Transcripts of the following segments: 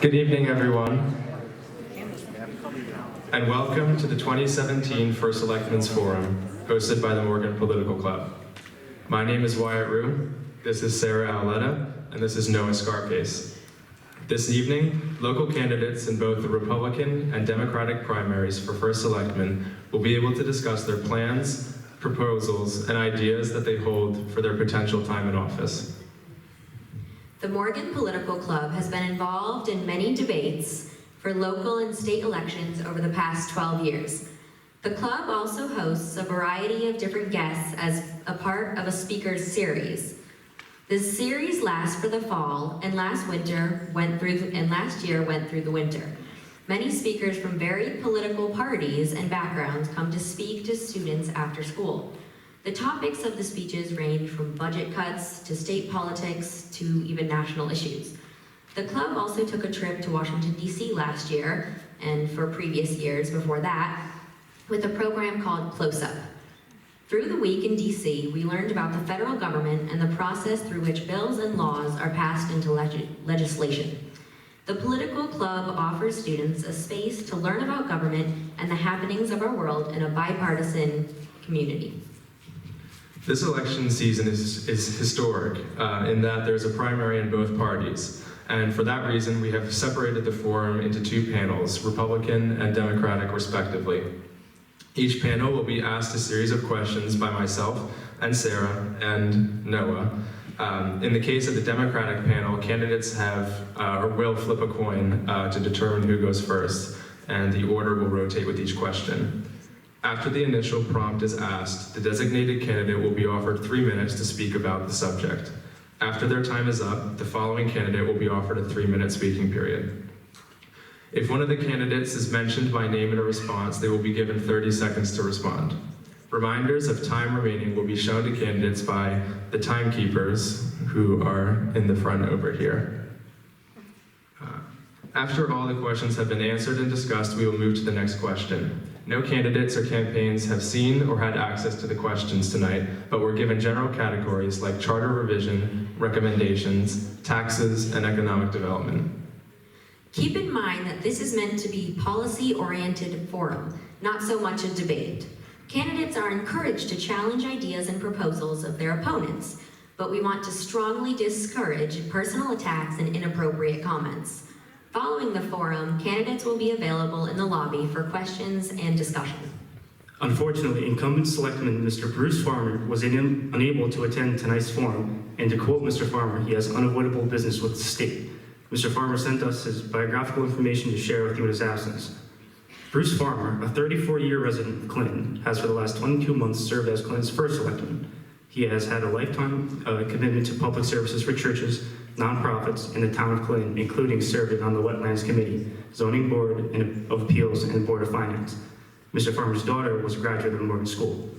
Good evening, everyone, and welcome to the 2017 First Selectmen's Forum, hosted by the Morgan Political Club. My name is Wyatt Rue, this is Sarah Auletta, and this is Noah Scarpace. This evening, local candidates in both the Republican and Democratic primaries for First Selectmen will be able to discuss their plans, proposals, and ideas that they hold for their potential time in office. The Morgan Political Club has been involved in many debates for local and state elections over the past 12 years. The club also hosts a variety of different guests as a part of a speakers series. This series lasts for the fall, and last year went through the winter. Many speakers from varied political parties and backgrounds come to speak to students after school. The topics of the speeches range from budget cuts to state politics to even national issues. The club also took a trip to Washington, D.C. last year, and for previous years before that, with a program called Close Up. Through the week in D.C., we learned about the federal government and the process through which bills and laws are passed into legislation. The political club offers students a space to learn about government and the happenings of our world in a bipartisan community. This election season is historic in that there's a primary in both parties. And for that reason, we have separated the forum into two panels, Republican and Democratic respectively. Each panel will be asked a series of questions by myself and Sarah and Noah. In the case of the Democratic panel, candidates have or will flip a coin to determine who goes first, and the order will rotate with each question. After the initial prompt is asked, the designated candidate will be offered 3 minutes to speak about the subject. After their time is up, the following candidate will be offered a 3-minute speaking period. If one of the candidates is mentioned by name in a response, they will be given 30 seconds to respond. Reminders of time remaining will be shown to candidates by the timekeepers, who are in the front over here. After all the questions have been answered and discussed, we will move to the next question. No candidates or campaigns have seen or had access to the questions tonight, but were given general categories like charter revision, recommendations, taxes, and economic development. Keep in mind that this is meant to be policy-oriented forum, not so much a debate. Candidates are encouraged to challenge ideas and proposals of their opponents, but we want to strongly discourage personal attacks and inappropriate comments. Following the forum, candidates will be available in the lobby for questions and discussion. Unfortunately, incumbent selectman Mr. Bruce Farmer was unable to attend tonight's forum, and to quote Mr. Farmer, he has unavoidable business with the state. Mr. Farmer sent us his biographical information to share with you in his absence. Bruce Farmer, a 34-year resident of Clinton, has for the last 22 months served as Clinton's first selectman. He has had a lifetime commitment to public services for churches, nonprofits, in the town of Clinton, including serving on the Wetlands Committee, Zoning Board of Appeals, and Board of Finance. Mr. Farmer's daughter was a graduate of Morgan School.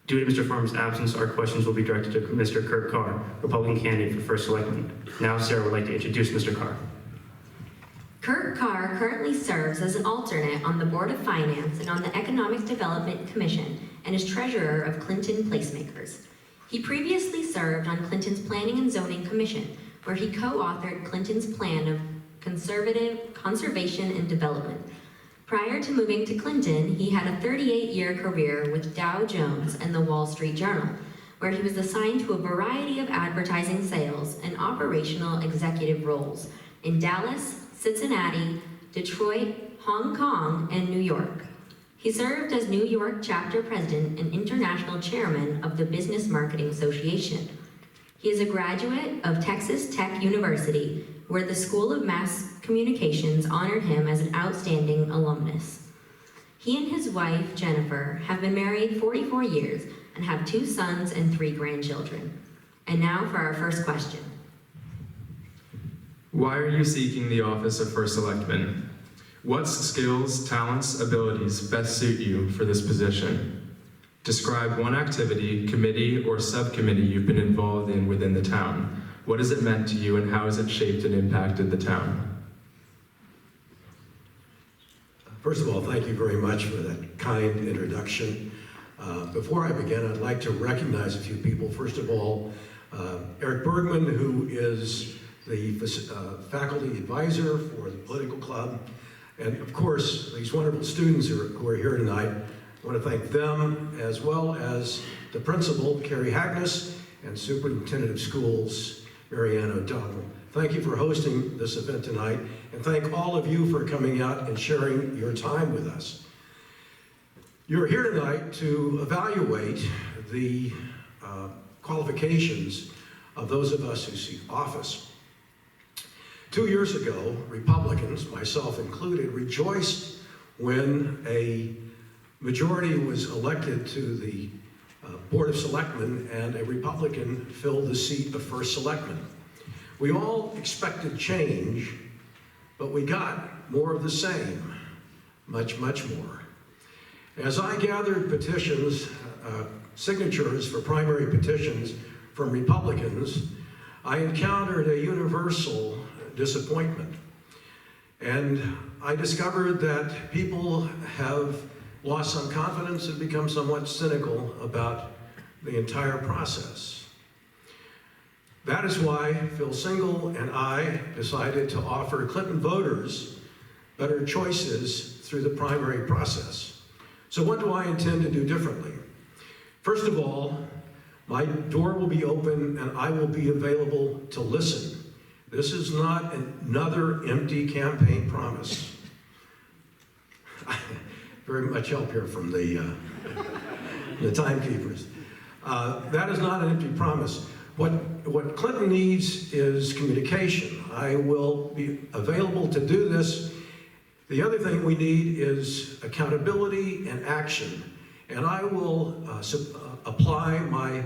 Due to Mr. Farmer's absence, our questions will be directed to Mr. Kirk Carr, Republican candidate for First Selectman. Now, Sarah would like to introduce Mr. Carr. Kirk Carr currently serves as an alternate on the Board of Finance and on the Economic Development Commission, and is treasurer of Clinton Placemakers. He previously served on Clinton's Planning and Zoning Commission, where he co-authored Clinton's plan of conservation and development. Prior to moving to Clinton, he had a 38-year career with Dow Jones and the Wall Street Journal, where he was assigned to a variety of advertising sales and operational executive roles in Dallas, Cincinnati, Detroit, Hong Kong, and New York. He served as New York chapter president and international chairman of the Business Marketing Association. He is a graduate of Texas Tech University, where the School of Mass Communications honored him as an outstanding alumnus. He and his wife, Jennifer, have been married 44 years and have 2 sons and 3 grandchildren. And now for our first question. Why are you seeking the office of First Selectman? What skills, talents, abilities best suit you for this position? Describe one activity, committee, or subcommittee you've been involved in within the town. What has it meant to you, and how has it shaped and impacted the town? First of all, thank you very much for that kind introduction. Before I begin, I'd like to recognize a few people. First of all, Eric Bergman, who is the faculty advisor for the political club, and of course, these wonderful students who are here tonight. I want to thank them, as well as the principal, Carrie Hagness, and superintendent of schools, Marianne O'Donnell. Thank you for hosting this event tonight, and thank all of you for coming out and sharing your time with us. You're here tonight to evaluate the qualifications of those of us who seek office. 2 years ago, Republicans, myself included, rejoiced when a majority was elected to the Board of Selectmen and a Republican filled the seat of First Selectman. We all expected change, but we got more of the same, much, much more. As I gathered petitions, signatures for primary petitions from Republicans, I encountered a universal disappointment. And I discovered that people have lost some confidence and become somewhat cynical about the entire process. That is why Phil Single and I decided to offer Clinton voters better choices through the primary process. So what do I intend to do differently? First of all, my door will be open and I will be available to listen. This is not another empty campaign promise. Very much help here from the timekeepers. That is not an empty promise. What Clinton needs is communication. I will be available to do this. The other thing we need is accountability and action. And I will apply my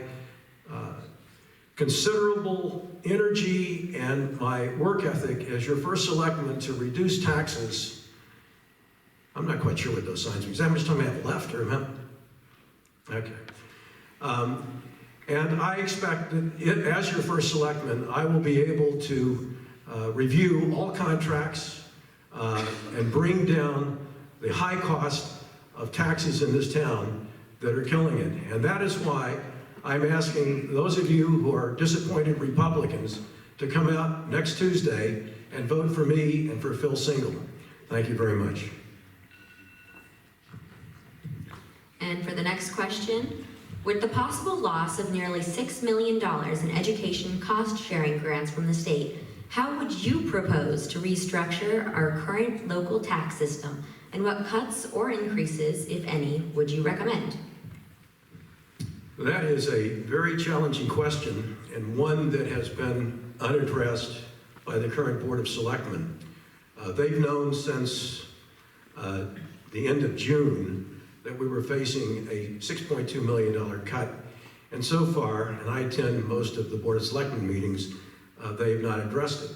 considerable energy and my work ethic as your first selectman to reduce taxes. I'm not quite sure what those signs mean. Is that how much time I have left, or am I? Okay. And I expect that as your first selectman, I will be able to review all contracts and bring down the high cost of taxes in this town that are killing it. And that is why I'm asking those of you who are disappointed Republicans to come out next Tuesday and vote for me and for Phil Single. Thank you very much. And for the next question, with the possible loss of nearly $6 million in education cost-sharing grants from the state, how would you propose to restructure our current local tax system, and what cuts or increases, if any, would you recommend? That is a very challenging question, and one that has been unaddressed by the current Board of Selectmen. They've known since the end of June that we were facing a $6.2 million cut. And so far, and I attend most of the Board of Selectmen meetings, they have not addressed it.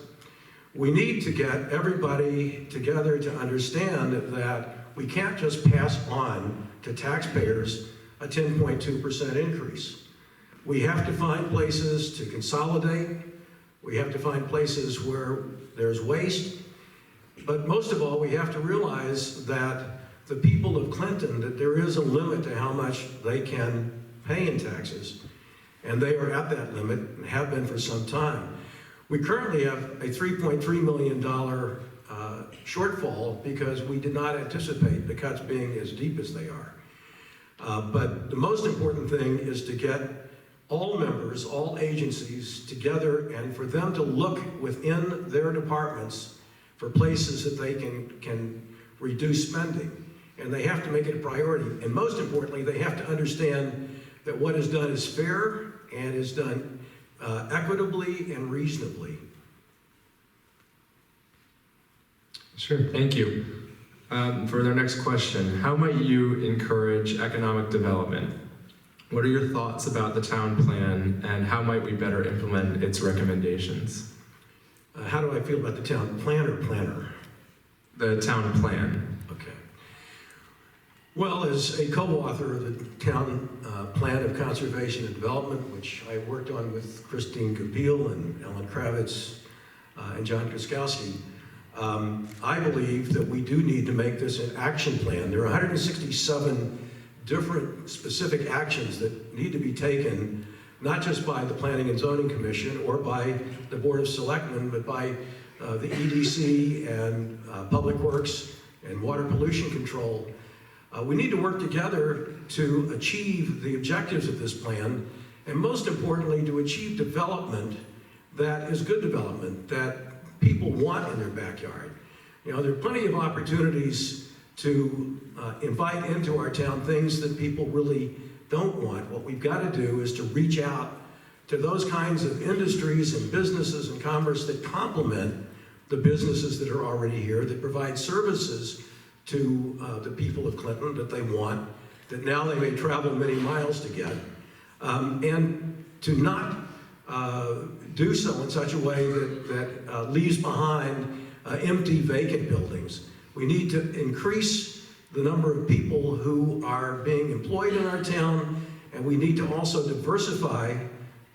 We need to get everybody together to understand that we can't just pass on to taxpayers a 10.2% increase. We have to find places to consolidate. We have to find places where there's waste. But most of all, we have to realize that the people of Clinton, that there is a limit to how much they can pay in taxes. And they are at that limit and have been for some time. We currently have a $3.3 million shortfall because we did not anticipate the cuts being as deep as they are. But the most important thing is to get all members, all agencies together and for them to look within their departments for places that they can reduce spending. And they have to make it a priority. And most importantly, they have to understand that what is done is fair and is done equitably and reasonably. Sure, thank you. For their next question, how might you encourage economic development? What are your thoughts about the town plan and how might we better implement its recommendations? How do I feel about the town plan or planner? The town plan. Okay. Well, as a co-author of the town plan of conservation and development, which I worked on with Christine Kapil and Ellen Kravitz and John Kuskowski, I believe that we do need to make this an action plan. There are 167 different specific actions that need to be taken not just by the Planning and Zoning Commission or by the Board of Selectmen, but by the EDC and Public Works and Water Pollution Control. We need to work together to achieve the objectives of this plan, and most importantly, to achieve development that is good development, that people want in their backyard. You know, there are plenty of opportunities to invite into our town things that people really don't want. What we've got to do is to reach out to those kinds of industries and businesses and commerce that complement the businesses that are already here, that provide services to the people of Clinton that they want, that now they may travel many miles to get, and to not do so in such a way that leaves behind empty, vacant buildings. We need to increase the number of people who are being employed in our town, and we need to also diversify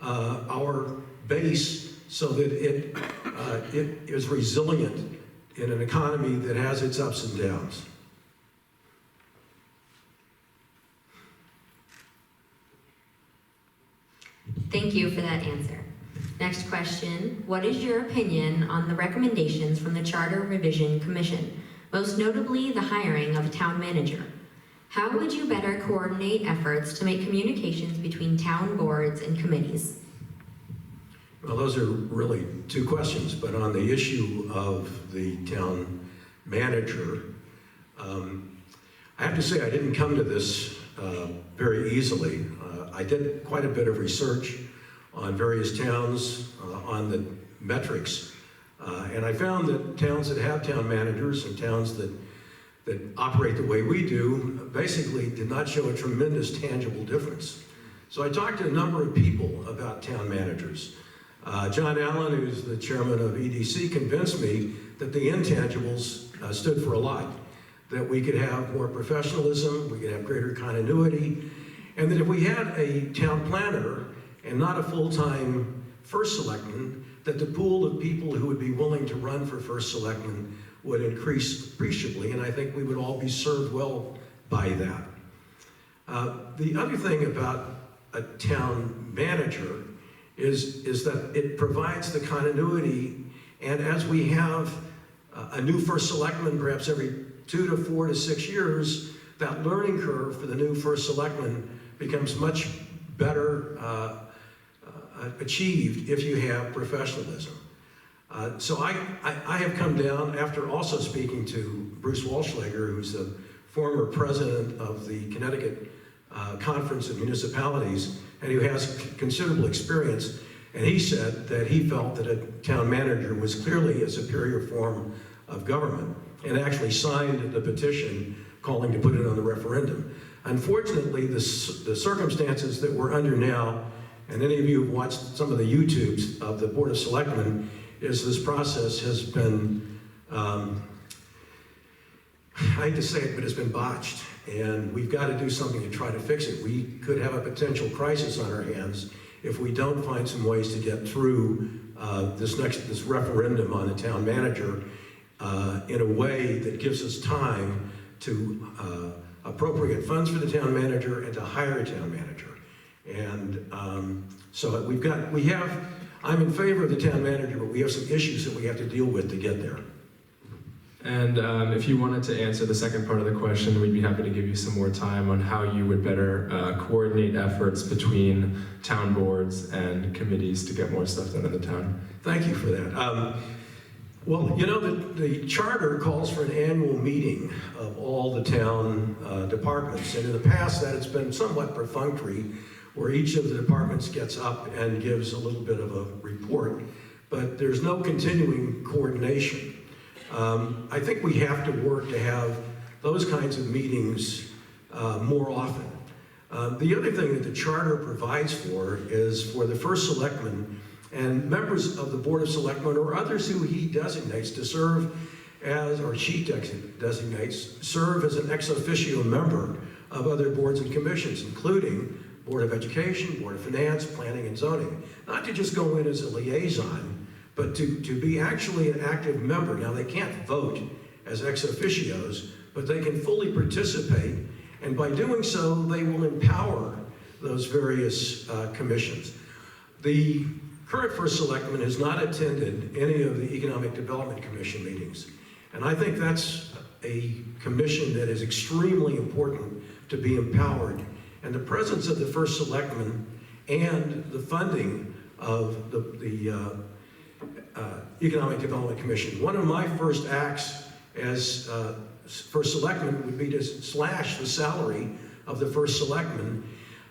our base so that it is resilient in an economy that has its ups and downs. Thank you for that answer. Next question, what is your opinion on the recommendations from the Charter Revision Commission, most notably the hiring of a town manager? How would you better coordinate efforts to make communications between town boards and committees? Well, those are really two questions, but on the issue of the town manager, I have to say I didn't come to this very easily. I did quite a bit of research on various towns, on the metrics, and I found that towns that have town managers and towns that operate the way we do basically did not show a tremendous tangible difference. So I talked to a number of people about town managers. John Allen, who's the chairman of EDC, convinced me that the intangibles stood for a lot, that we could have more professionalism, we could have greater continuity, and that if we had a town planner and not a full-time first selectman, that the pool of people who would be willing to run for first selectman would increase appreciably, and I think we would all be served well by that. The other thing about a town manager is that it provides the continuity, and as we have a new first selectman perhaps every 2 to 4 to 6 years, that learning curve for the new first selectman becomes much better achieved if you have professionalism. So I have come down, after also speaking to Bruce Walschlager, who's the former president of the Connecticut Conference of Municipalities, and who has considerable experience, and he said that he felt that a town manager was clearly a superior form of government, and actually signed the petition calling to put it on the referendum. Unfortunately, the circumstances that we're under now, and any of you who've watched some of the YouTubes of the Board of Selectmen, is this process has been, I hate to say it, but it's been botched. And we've got to do something to try to fix it. We could have a potential crisis on our hands if we don't find some ways to get through this referendum on the town manager in a way that gives us time to appropriate funds for the town manager and to hire a town manager. And so I'm in favor of the town manager, but we have some issues that we have to deal with to get there. And if you wanted to answer the second part of the question, we'd be happy to give you some more time on how you would better coordinate efforts between town boards and committees to get more stuff done in the town. Thank you for that. Well, you know, the charter calls for an annual meeting of all the town departments, and in the past that it's been somewhat perfunctory, where each of the departments gets up and gives a little bit of a report, but there's no continuing coordination. I think we have to work to have those kinds of meetings more often. The other thing that the charter provides for is for the first selectman and members of the Board of Selectmen or others who he designates to serve as, or she designates, serve as an ex officio member of other boards and commissions, including Board of Education, Board of Finance, Planning and Zoning. Not to just go in as a liaison, but to be actually an active member. Now, they can't vote as ex officios, but they can fully participate, and by doing so, they will empower those various commissions. The current First Selectman has not attended any of the Economic Development Commission meetings. And I think that's a commission that is extremely important to be empowered. And the presence of the First Selectman and the funding of the Economic Development Commission. One of my first acts as First Selectman would be to slash the salary of the First Selectman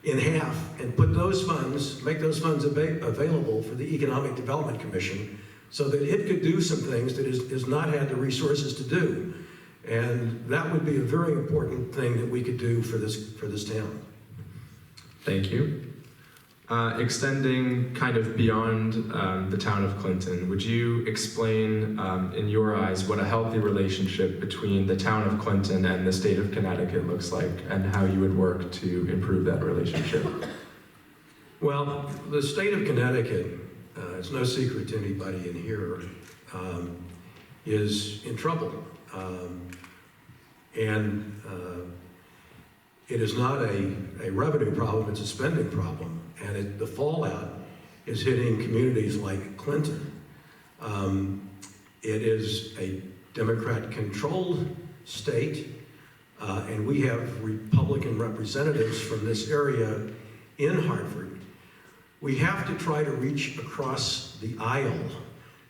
in half and put those funds, make those funds available for the Economic Development Commission so that it could do some things that it has not had the resources to do. And that would be a very important thing that we could do for this town. Thank you. Extending kind of beyond the town of Clinton, would you explain, in your eyes, what a healthy relationship between the town of Clinton and the state of Connecticut looks like, and how you would work to improve that relationship? Well, the state of Connecticut, it's no secret to anybody in here, is in trouble. It is not a revenue problem, it's a spending problem. And the fallout is hitting communities like Clinton. It is a Democrat-controlled state, and we have Republican representatives from this area in Hartford. We have to try to reach across the aisle,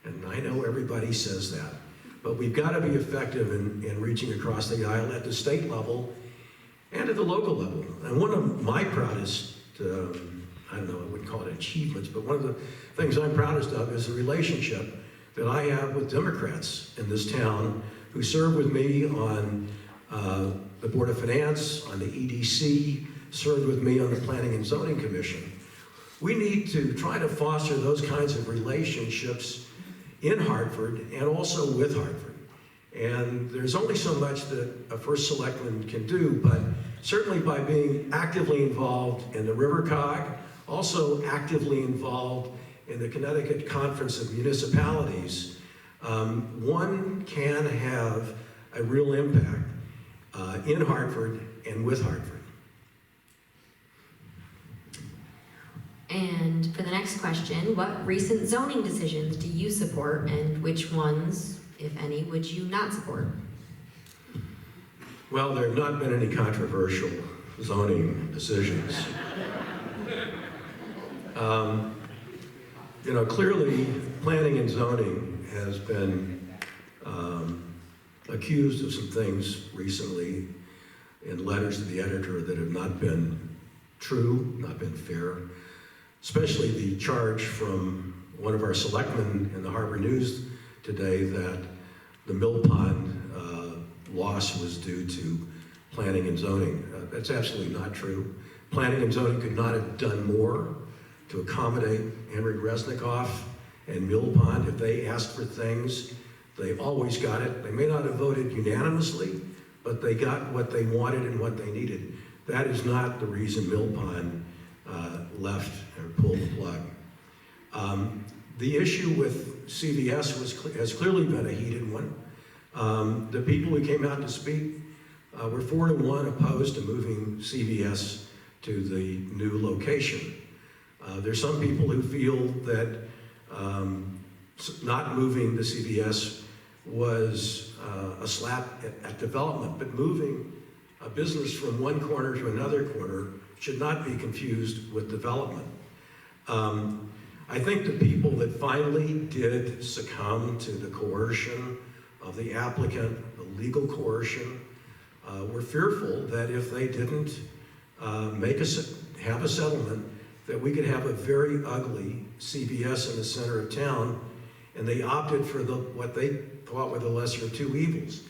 and I know everybody says that, but we've got to be effective in reaching across the aisle at the state level and at the local level. And one of my proudest I don't know, I wouldn't call it achievements, but one of the things I'm proudest of is the relationship that I have with Democrats in this town who serve with me on the Board of Finance, on the EDC, served with me on the Planning and Zoning Commission. We need to try to foster those kinds of relationships in Hartford and also with Hartford. And there's only so much that a First Selectman can do, but certainly by being actively involved in the River Cog, also actively involved in the Connecticut Conference of Municipalities, one can have a real impact in Hartford and with Hartford. And for the next question, what recent zoning decisions do you support, and which ones, if any, would you not support? Well, there have not been any controversial zoning decisions. Clearly, planning and zoning has been accused of some things recently in letters to the editor that have not been true, not been fair, especially the charge from one of our selectmen in the Harbor News today that the Mill Pond loss was due to planning and zoning. That's absolutely not true. Planning and zoning could not have done more to accommodate Henry Resnikoff and Mill Pond. If they asked for things, they always got it. They may not have voted unanimously, but they got what they wanted and what they needed. That is not the reason Mill Pond left or pulled the plug. The issue with CVS has clearly been a heated one. The people who came out to speak were 4-1 opposed to moving CVS to the new location. There's some people who feel that not moving the CVS was a slap at development, but moving a business from one corner to another corner should not be confused with development. I think the people that finally did succumb to the coercion of the applicant, the legal coercion, were fearful that if they didn't have a settlement, that we could have a very ugly CVS in the center of town, and they opted for what they thought were the lesser of two evils.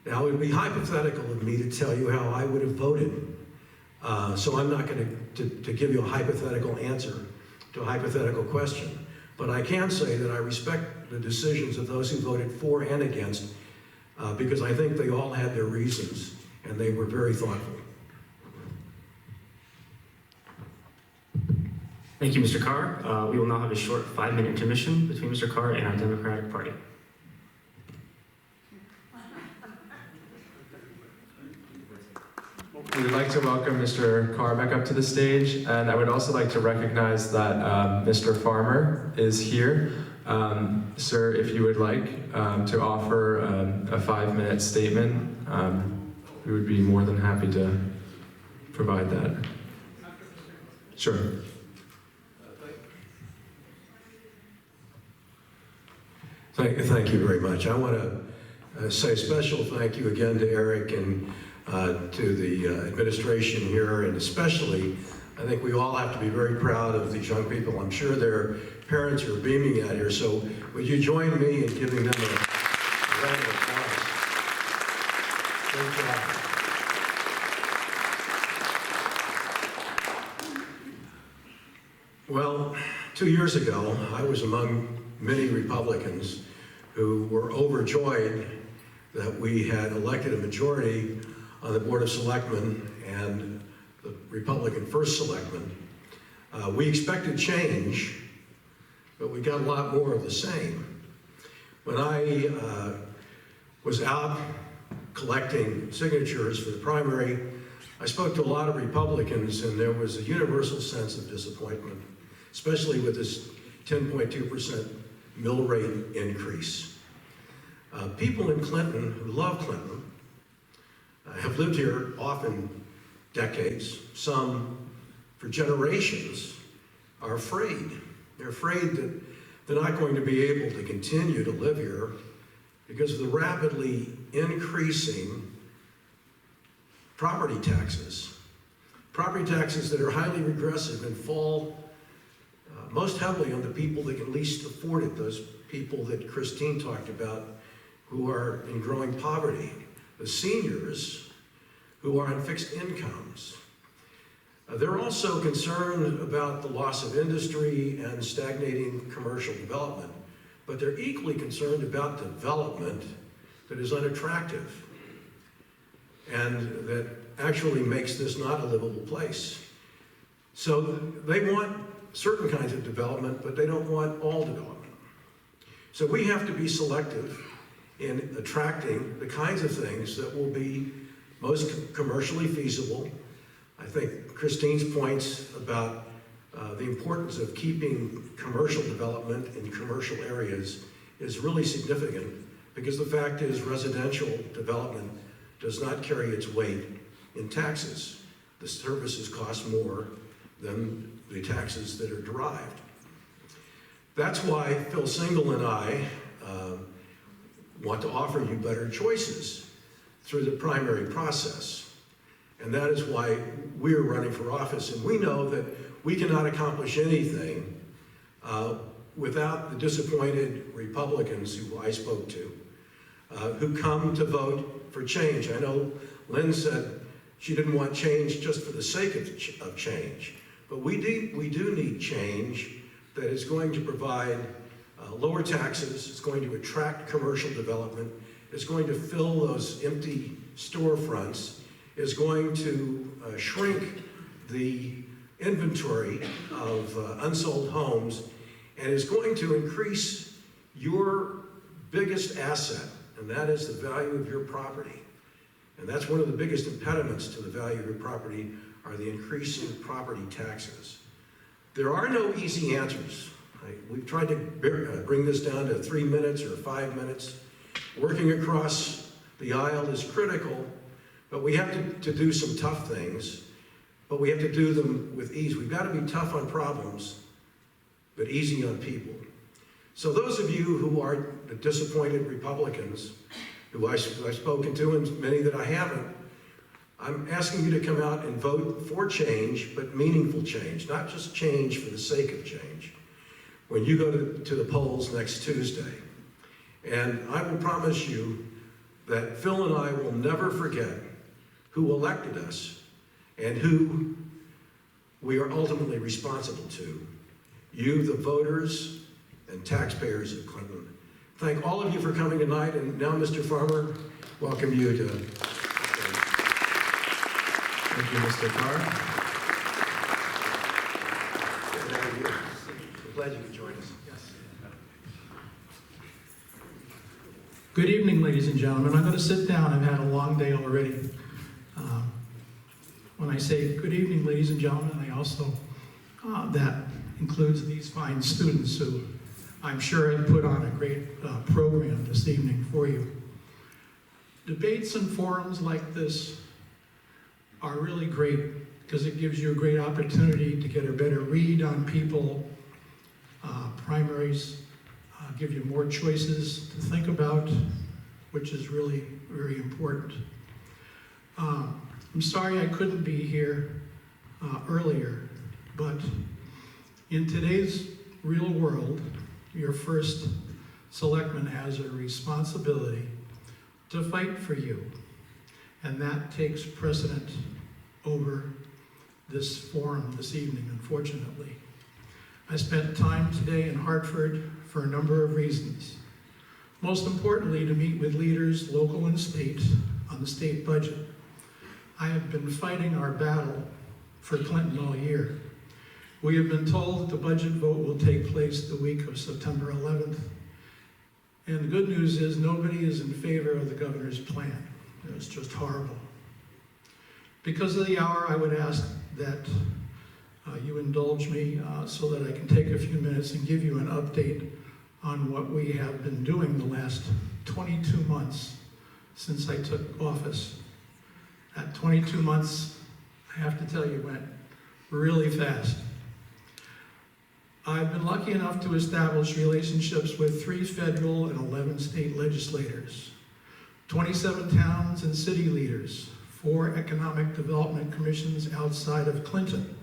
Now, it would be hypothetical of me to tell you how I would have voted, so I'm not going to give you a hypothetical answer to a hypothetical question. But I can say that I respect the decisions of those who voted for and against, because I think they all had their reasons, and they were very thoughtful. Thank you, Mr. Carr. We will now have a short 5-minute intermission between Mr. Carr and our Democratic Party. we would like to welcome Mr. Carr back up to the stage, and I would also like to recognize that Mr. Farmer is here. Sir, if you would like to offer a 5-minute statement, we would be more than happy to provide that. Sure. Thank you very much. I want to say a special thank you again to Eric and to the administration here, and especially, I think we all have to be very proud of these young people. I'm sure their parents are beaming out here, so would you join me in giving them a round of applause? Great job. Well, 2 years ago, I was among many Republicans who were overjoyed that we had elected a majority on the Board of Selectmen and the Republican First Selectman. We expected change, but we got a lot more of the same. When I was out collecting signatures for the primary, I spoke to a lot of Republicans, and there was a universal sense of disappointment, especially with this 10.2% mill rate increase. People in Clinton who love Clinton have lived here often decades, some for generations, are afraid. They're afraid that they're not going to be able to continue to live here because of the rapidly increasing property taxes. Property taxes that are highly regressive and fall most heavily on the people that can least afford it, those people that Christine talked about who are in growing poverty, the seniors who are on fixed incomes. They're also concerned about the loss of industry and stagnating commercial development, but they're equally concerned about development that is unattractive and that actually makes this not a livable place. So they want certain kinds of development, but they don't want all development. So we have to be selective in attracting the kinds of things that will be most commercially feasible. I think Christine's points about the importance of keeping commercial development in commercial areas is really significant, because the fact is residential development does not carry its weight in taxes. The services cost more than the taxes that are derived. That's why Phil Single and I want to offer you better choices through the primary process. And that is why we're running for office. And we know that we cannot accomplish anything without the disappointed Republicans who I spoke to, who come to vote for change. I know Lynn said she didn't want change just for the sake of change. But we do need change that is going to provide lower taxes, it's going to attract commercial development, it's going to fill those empty storefronts, is going to shrink the inventory of unsold homes, and is going to increase your biggest asset, and that is the value of your property. And that's one of the biggest impediments to the value of your property, are the increasing property taxes. There are no easy answers. We've tried to bring this down to 3 minutes or 5 minutes. Working across the aisle is critical, but we have to do some tough things, but we have to do them with ease. We've got to be tough on problems, but easy on people. So those of you who are the disappointed Republicans, who I've spoken to, and many that I haven't, I'm asking you to come out and vote for change, but meaningful change, not just change for the sake of change, when you go to the polls next Tuesday. And I will promise you that Phil and I will never forget who elected us and who we are ultimately responsible to. You, the voters and taxpayers of Clinton. Thank all of you for coming tonight, and now, Mr. Farmer, welcome you to... Thank you, Mr. Carr. I'm glad you could join us. Yes. Good evening, ladies and gentlemen. I'm going to sit down. I've had a long day already. I say good evening, ladies and gentlemen, I also, that includes these fine students who I'm sure have put on a great program this evening for you. Debates and forums like this are really great because it gives you a great opportunity to get a better read on people. Primaries give you more choices to think about, which is really very important. I'm sorry I couldn't be here earlier, but in today's real world, your first selectman has a responsibility to fight for you, and that takes precedent over this forum this evening, unfortunately. I spent time today in Hartford for a number of reasons. Most importantly, to meet with leaders, local and state, on the state budget. I have been fighting our battle for Clinton all year. We have been told that the budget vote will take place the week of September 11th. And the good news is nobody is in favor of the governor's plan. It's just horrible. Because of the hour, I would ask that you indulge me so that I can take a few minutes and give you an update on what we have been doing the last 22 months since I took office. That 22 months, I have to tell you, went really fast. I've been lucky enough to establish relationships with 3 federal and 11 state legislators, 27 towns and city leaders, 4 economic development commissions outside of Clinton,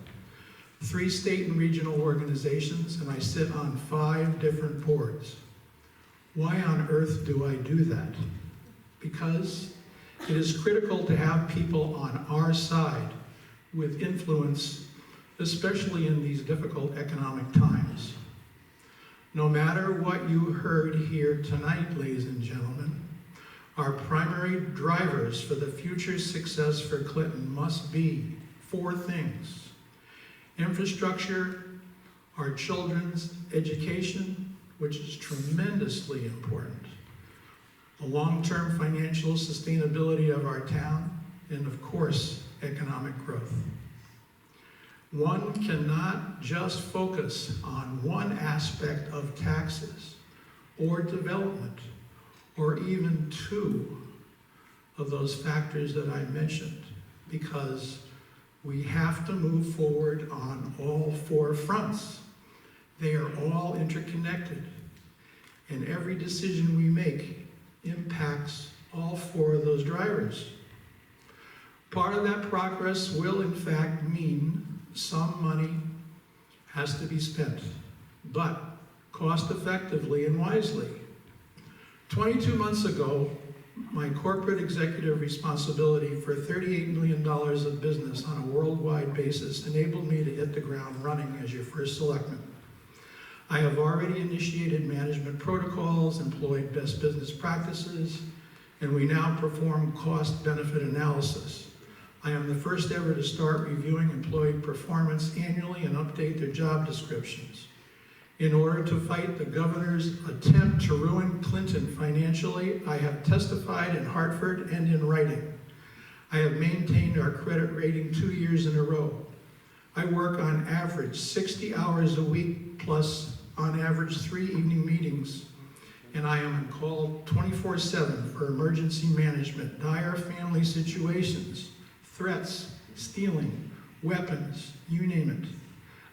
3 state and regional organizations, and I sit on 5 different boards. Why on earth do I do that? Because it is critical to have people on our side with influence, especially in these difficult economic times. No matter what you heard here tonight, ladies and gentlemen, our primary drivers for the future success for Clinton must be 4 things. Infrastructure, our children's education, which is tremendously important, the long-term financial sustainability of our town, and of course, economic growth. One cannot just focus on one aspect of taxes or development, or even 2 of those factors that I mentioned, because we have to move forward on all 4 fronts. They are all interconnected, and every decision we make impacts all 4 of those drivers. Part of that progress will, in fact, mean some money has to be spent, but cost effectively and wisely. 22 months ago, my corporate executive responsibility for $38 million of business on a worldwide basis enabled me to hit the ground running as your first selectman. I have already initiated management protocols, employed best business practices, and we now perform cost-benefit analysis. I am the first ever to start reviewing employee performance annually and update their job descriptions. In order to fight the governor's attempt to ruin Clinton financially, I have testified in Hartford and in writing. I have maintained our credit rating 2 years in a row. I work on average 60 hours a week, plus on average 3 evening meetings. And I am on call 24/7 for emergency management, dire family situations, threats, stealing, weapons, you name it.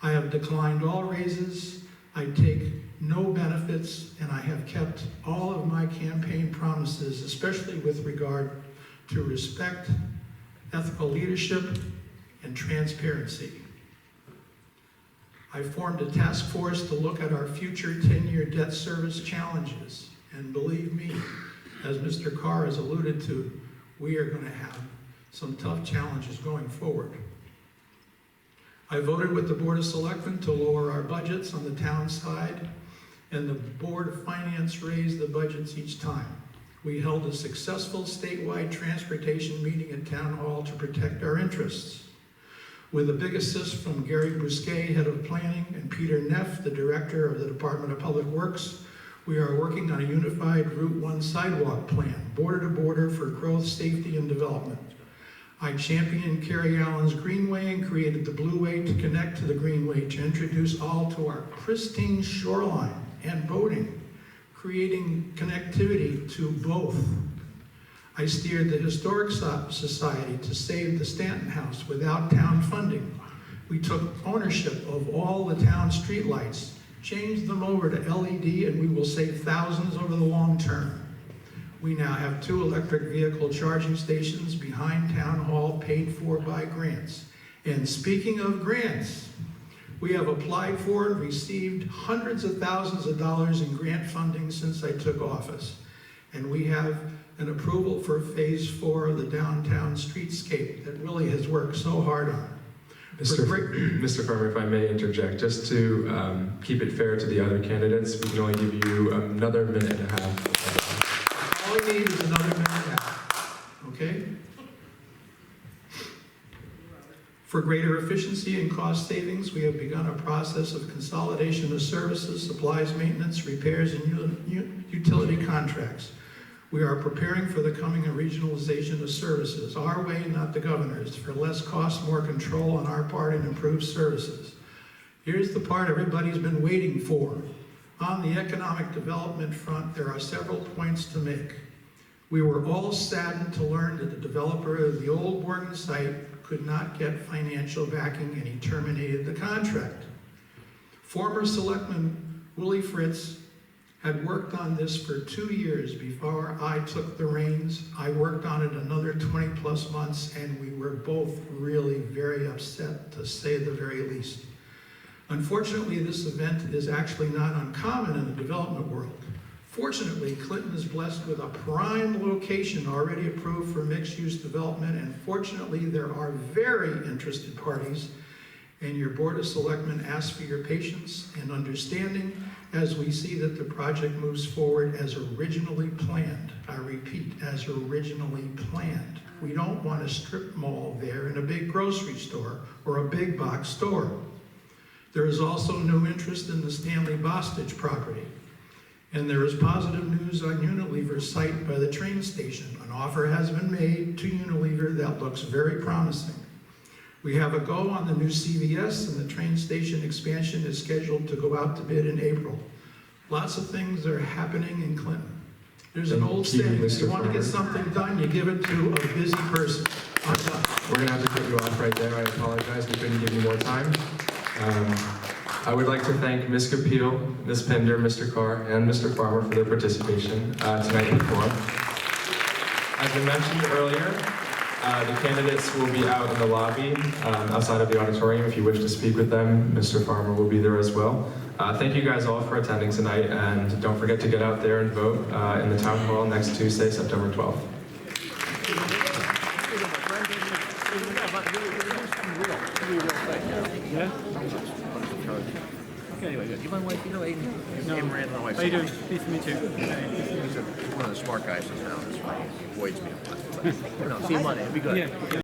I have declined all raises, I take no benefits, and I have kept all of my campaign promises, especially with regard to respect, ethical leadership, and transparency. I formed a task force to look at our future 10-year debt service challenges, and believe me, as Mr. Carr has alluded to, we are going to have some tough challenges going forward. I voted with the Board of Selectmen to lower our budgets on the town side, and the Board of Finance raised the budgets each time. We held a successful statewide transportation meeting at Town Hall to protect our interests. With a big assist from Gary Bousquet, Head of Planning, and Peter Neff, the Director of the Department of Public Works, we are working on a unified Route 1 sidewalk plan, border to border, for growth, safety, and development. I championed Carrie Allen's Greenway and created the Blue Way to connect to the Greenway to introduce all to our pristine shoreline and boating, creating connectivity to both. I steered the Historic Society to save the Stanton House without town funding. We took ownership of all the town streetlights, changed them over to LED, and we will save thousands over the long term. We now have 2 electric vehicle charging stations behind Town Hall paid for by grants. And speaking of grants, we have applied for and received hundreds of thousands of dollars in grant funding since I took office. And we have an approval for Phase 4 of the downtown streetscape that really has worked so hard on. Mr. Farmer, if I may interject, just to keep it fair to the other candidates, we can only give you another minute and a half. All we need is another minute and a half, okay? For greater efficiency and cost savings, we have begun a process of consolidation of services, supplies, maintenance, repairs, and utility contracts. We are preparing for the coming regionalization of services, our way, not the governor's, for less cost, more control on our part, and improved services. Here's the part everybody's been waiting for. On the economic development front, there are several points to make. We were all saddened to learn that the developer of the old Morgan site could not get financial backing, and he terminated the contract. Former Selectman Willie Fritz had worked on this for 2 years before I took the reins. I worked on it another 20+ months, and we were both really very upset, to say the very least. Unfortunately, this event is actually not uncommon in the development world. Fortunately, Clinton is blessed with a prime location already approved for mixed-use development, and fortunately, there are very interested parties, and your Board of Selectmen asks for your patience and understanding as we see that the project moves forward as originally planned. I repeat, as originally planned. We don't want a strip mall there and a big grocery store or a big box store. There is also no interest in the Stanley Bostage property. And there is positive news on Unilever's site by the train station. An offer has been made to Unilever that looks very promising. We have a go on the new CVS, and the train station expansion is scheduled to go out to bid in April. Lots of things are happening in Clinton. There's an old saying, if you want to get something done, you give it to a busy person. I'm done. We're going to have to cut you off right there. I apologize. We couldn't give you more time. I would like to thank Ms. Capil, Ms. Pender, Mr. Carr, and Mr. Farmer for their participation tonight in the forum. As I mentioned earlier, the candidates will be out in the lobby outside of the auditorium. If you wish to speak with them, Mr. Farmer will be there as well. Thank you guys all for attending tonight, and don't forget to get out there and vote in the town hall next Tuesday, September 12th. Anyway, good. You want to wait? You know, Aiden? No. Aiden ran my wife. How you doing? Nice to meet you. He's one of the smart guys in town. That's why he avoids me. But, no, see you Monday. It'll be good. Yeah.